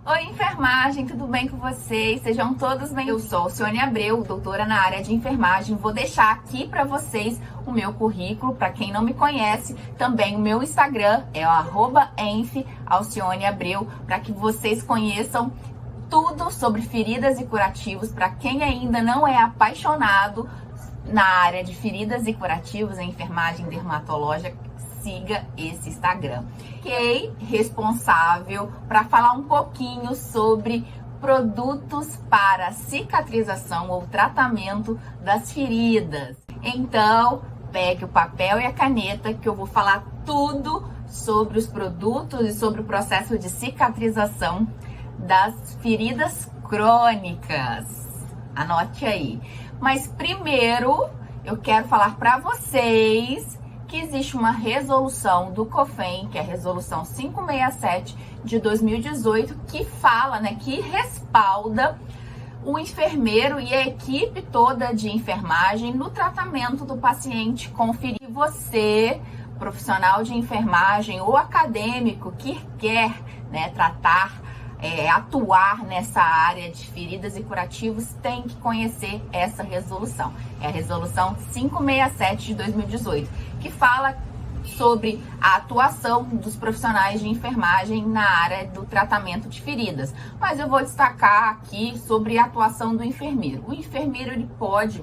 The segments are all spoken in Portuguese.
Oi, enfermagem, tudo bem com vocês? Sejam todos bem-vindos. Eu sou Alcione Abreu, doutora na área de enfermagem. Vou deixar aqui para vocês o meu currículo, para quem não me conhece, também o meu Instagram é o @enf_alcioneabreu, para que vocês conheçam tudo sobre feridas e curativos. Para quem ainda não é apaixonado na área de feridas e curativos em enfermagem dermatológica, siga esse Instagram. Fiquei responsável para falar um pouquinho sobre produtos para cicatrização ou tratamento das feridas. Então, pegue o papel e a caneta que eu vou falar tudo sobre os produtos e sobre o processo de cicatrização das feridas crônicas. Anote aí. Mas primeiro, eu quero falar para vocês que existe uma resolução do COFEN, que é a resolução 567 de 2018, que fala, que respalda o enfermeiro e a equipe toda de enfermagem no tratamento do paciente com ferida. Você, profissional de enfermagem ou acadêmico que quer, tratar, atuar nessa área de feridas e curativos, tem que conhecer essa resolução. É a resolução 567 de 2018, que fala sobre a atuação dos profissionais de enfermagem na área do tratamento de feridas. Mas eu vou destacar aqui sobre a atuação do enfermeiro. O enfermeiro ele pode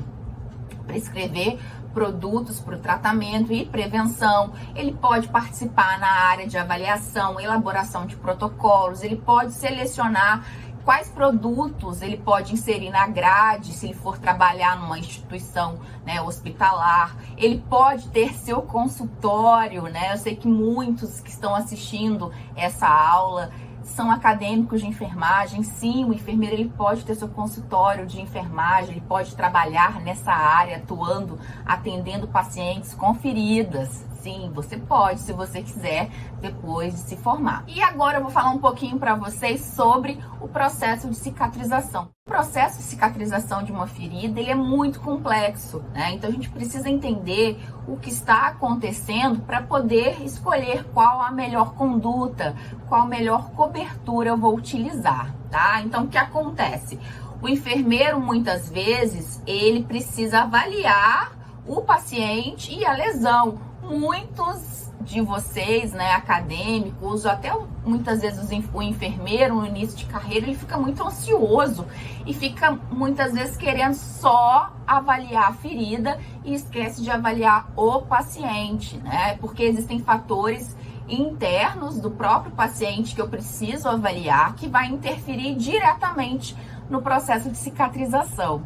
prescrever produtos para o tratamento e prevenção, ele pode participar na área de avaliação, elaboração de protocolos, ele pode selecionar quais produtos ele pode inserir na grade, se ele for trabalhar numa instituição hospitalar. Ele pode ter seu consultório, Eu sei que muitos que estão assistindo essa aula são acadêmicos de enfermagem. Sim, o enfermeiro ele pode ter seu consultório de enfermagem, ele pode trabalhar nessa área, atuando, atendendo pacientes com feridas. Sim, você pode, se você quiser, depois de se formar. E agora eu vou falar um pouquinho para vocês sobre o processo de cicatrização. O processo de cicatrização de uma ferida, ele é muito complexo, Então a gente precisa entender o que está acontecendo para poder escolher qual a melhor conduta, qual a melhor cobertura eu vou utilizar, tá? Então o que acontece? O enfermeiro, muitas vezes, ele precisa avaliar o paciente e a lesão. Muitos de vocês, acadêmicos, ou até muitas vezes o enfermeiro no início de carreira, ele fica muito ansioso e fica muitas vezes querendo só avaliar a ferida e esquece de avaliar o paciente, Porque existem fatores internos do próprio paciente que eu preciso avaliar, que vai interferir diretamente no processo de cicatrização.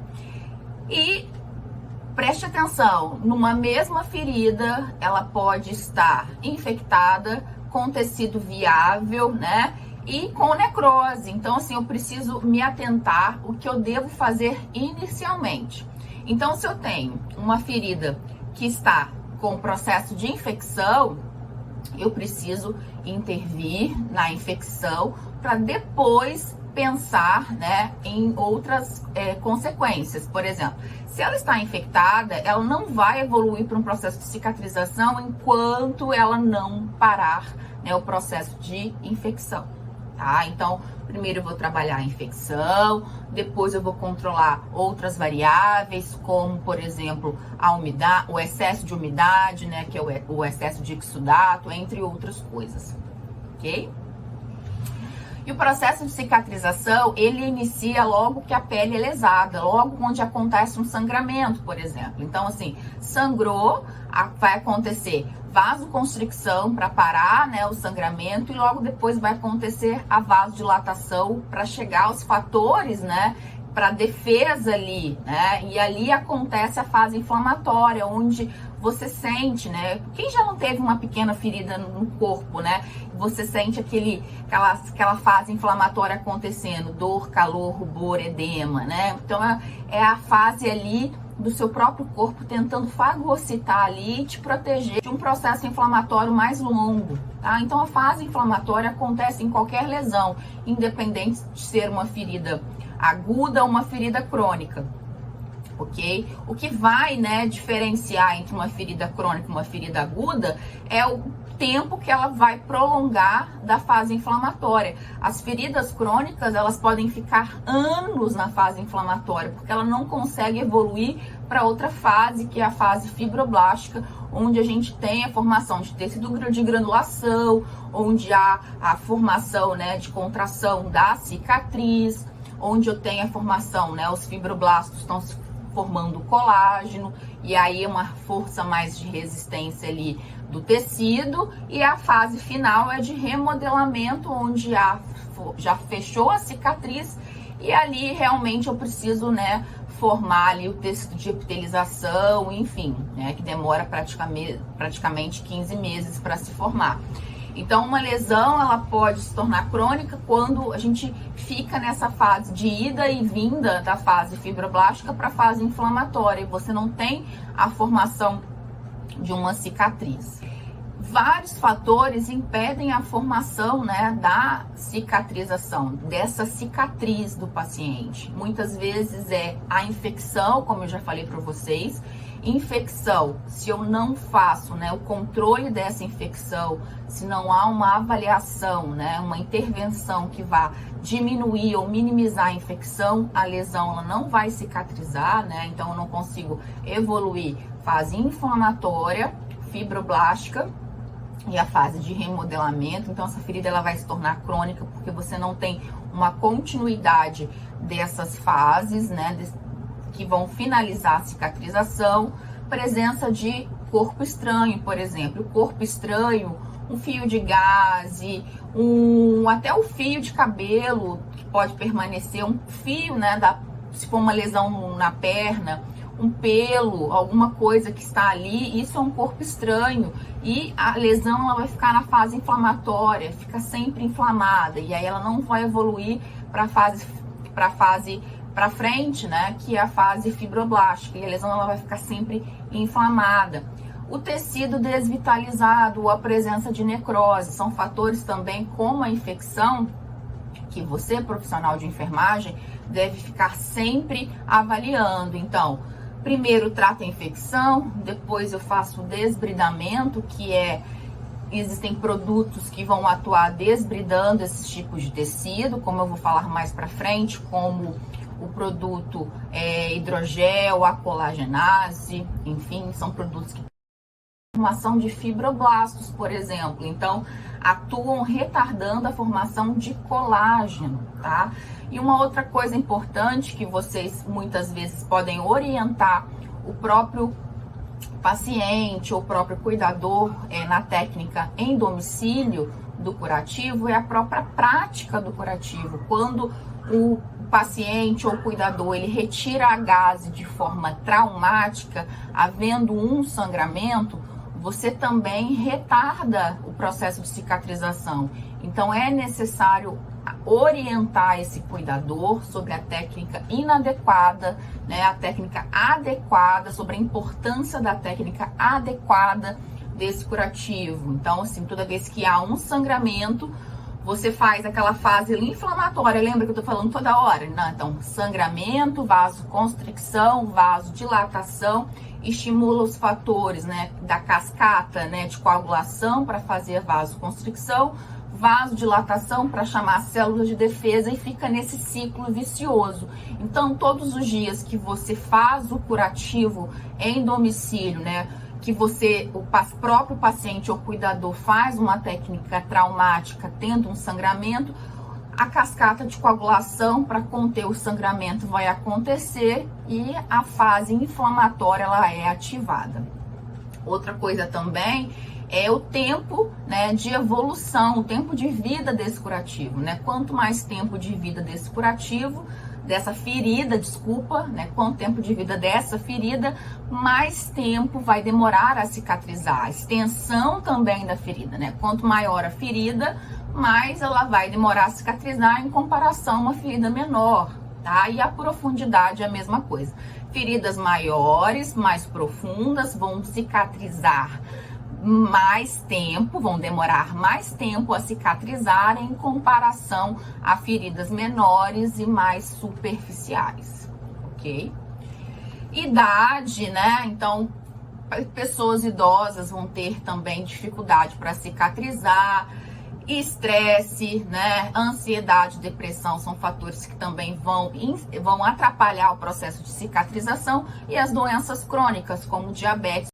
E preste atenção, numa mesma ferida, ela pode estar infectada, com tecido viável, e com necrose. Então, assim, eu preciso me atentar o que eu devo fazer inicialmente. Então, se eu tenho uma ferida que está com processo de infecção, eu preciso intervir na infecção para depois pensar, em outras consequências. Por exemplo, se ela está infectada, ela não vai evoluir para um processo de cicatrização enquanto ela não parar, o processo de infecção, tá? Então, primeiro eu vou trabalhar a infecção, depois eu vou controlar outras variáveis, como, por exemplo, a umidade, o excesso de umidade, que é o excesso de exudato, entre outras coisas, ok? E o processo de cicatrização, ele inicia logo que a pele é lesada, logo onde acontece um sangramento, por exemplo. Então, assim, sangrou, vai acontecer vasoconstricção para parar, o sangramento, e logo depois vai acontecer a vasodilatação para chegar aos fatores, para defesa ali, E ali acontece a fase inflamatória, onde você sente, Quem já não teve uma pequena ferida no corpo, Você sente aquela fase inflamatória acontecendo, dor, calor, rubor, edema, Então é a fase ali do seu próprio corpo tentando fagocitar ali e te proteger de um processo inflamatório mais longo, tá? Então a fase inflamatória acontece em qualquer lesão, independente de ser uma ferida aguda ou uma ferida crônica. ok? O que vai, diferenciar entre uma ferida crônica e uma ferida aguda é tempo que ela vai prolongar da fase inflamatória. As feridas crônicas, elas podem ficar anos na fase inflamatória, porque ela não consegue evoluir para outra fase, que é a fase fibroblástica, onde a gente tem a formação de tecido de granulação, onde há a formação, né, de contração da cicatriz, onde eu tenho a formação, né, os fibroblastos estão se formando colágeno, e aí uma força mais de resistência ali do tecido, e a fase final é de remodelamento, onde já fechou a cicatriz, e ali realmente eu preciso, né, formar ali o tecido de epitelização, enfim, né, que demora praticamente 15 meses para se formar. Então, uma lesão, ela pode se tornar crônica quando a gente fica nessa fase de ida e vinda da fase fibroblástica para a fase inflamatória, e você não tem a formação de uma cicatriz. Vários fatores impedem a formação, né, da cicatrização, dessa cicatriz do paciente. Muitas vezes é a infecção, como eu já falei para vocês. Infecção, se eu não faço, né, o controle dessa infecção, se não há uma avaliação, né, uma intervenção que vá diminuir ou minimizar a infecção, a lesão ela não vai cicatrizar, né, então eu não consigo evoluir fase inflamatória, fibroblástica e a fase de remodelamento. Então essa ferida ela vai se tornar crônica porque você não tem uma continuidade dessas fases, né, que vão finalizar a cicatrização. Presença de corpo estranho, por exemplo, o corpo estranho, um fio de gaze, até o fio de cabelo que pode permanecer, um fio, né, se for uma lesão na perna, um pelo, alguma coisa que está ali, isso é um corpo estranho, e a lesão ela vai ficar na fase inflamatória, fica sempre inflamada, e aí ela não vai evoluir para frente, né, que é a fase fibroblástica, e a lesão ela vai ficar sempre inflamada. O tecido desvitalizado ou a presença de necrose são fatores também, como a infecção, que você, profissional de enfermagem, deve ficar sempre avaliando. Então, primeiro trato a infecção, depois eu faço o desbridamento, existem produtos que vão atuar desbridando esses tipos de tecido, como eu vou falar mais para frente, como o produto hidrogel, a colagenase, enfim, são produtos que formação de fibroblastos, por exemplo, então atuam retardando a formação de colágeno, tá? E uma outra coisa importante que vocês muitas vezes podem orientar o próprio paciente ou o próprio cuidador na técnica em domicílio do curativo é a própria prática do curativo. Quando o paciente ou cuidador ele retira a gaze de forma traumática, havendo um sangramento, você também retarda o processo de cicatrização. Então é necessário orientar esse cuidador sobre a técnica inadequada, né, a técnica adequada, sobre a importância da técnica adequada desse curativo. Então, assim, toda vez que há um sangramento, você faz aquela fase inflamatória, lembra que eu tô falando toda hora? Né? Então, sangramento, vasoconstricção, vasodilatação, estimula os fatores, né, da cascata, né, de coagulação para fazer vasoconstricção, vasodilatação para chamar células de defesa, e fica nesse ciclo vicioso. Então, todos os dias que você faz o curativo em domicílio, né, que o próprio paciente ou cuidador faz uma técnica traumática tendo um sangramento, a cascata de coagulação para conter o sangramento vai acontecer e a fase inflamatória ela é ativada. Outra coisa também é o tempo, né, de evolução, o tempo de vida desse curativo, né? Quanto mais tempo de vida desse curativo, dessa ferida, né? Quanto tempo de vida dessa ferida, mais tempo vai demorar a cicatrizar. A extensão também da ferida, né? Quanto maior a ferida, mais ela vai demorar a cicatrizar em comparação a uma ferida menor, tá? E a profundidade é a mesma coisa. Feridas maiores, mais profundas, vão cicatrizar mais tempo, vão demorar mais tempo a cicatrizar em comparação a feridas menores e mais superficiais, ok? Idade, né? Então, Pessoas idosas vão ter também dificuldade para cicatrizar. Estresse, né, ansiedade, depressão são fatores que também vão atrapalhar o processo de cicatrização, e as doenças crônicas, como diabetes,